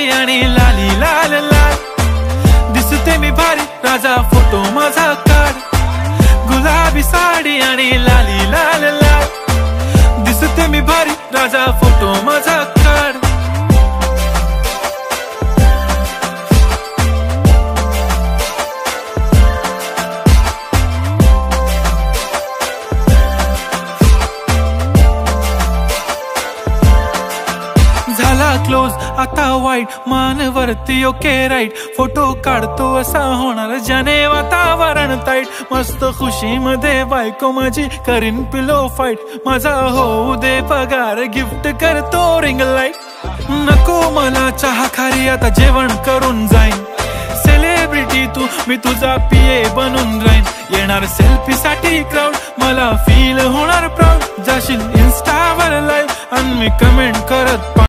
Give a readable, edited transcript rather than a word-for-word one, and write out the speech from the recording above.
साडी आणि लाली लाल लाल, दिसते मी भारी राजा फोटो माझा काढ. गुलाबी साडी आणि लाली लाल लाल, दिसते मी भारी राजा फोटो माझा काढ. झाला क्लोज आता वाईट, मान वरती ओके राईट, फोटो काढतो असा होणार ज्याने वातावरण ताईट. मस्त खुशी मध्ये बायको माझी करीन पिलो फाईट, माझा होऊ दे पगार गिफ्ट करतो रिंग लाईट. नको मला चहा खारी आता जेवण करून जाईन, सेलिब्रिटी तू मी तुझा पिये बनून राहीन. येणार सेल्फी साठी क्राऊड, मला फील होणार प्राऊड. जाशील इन्स्टावर लाईव्ह आणि मी कमेंट करत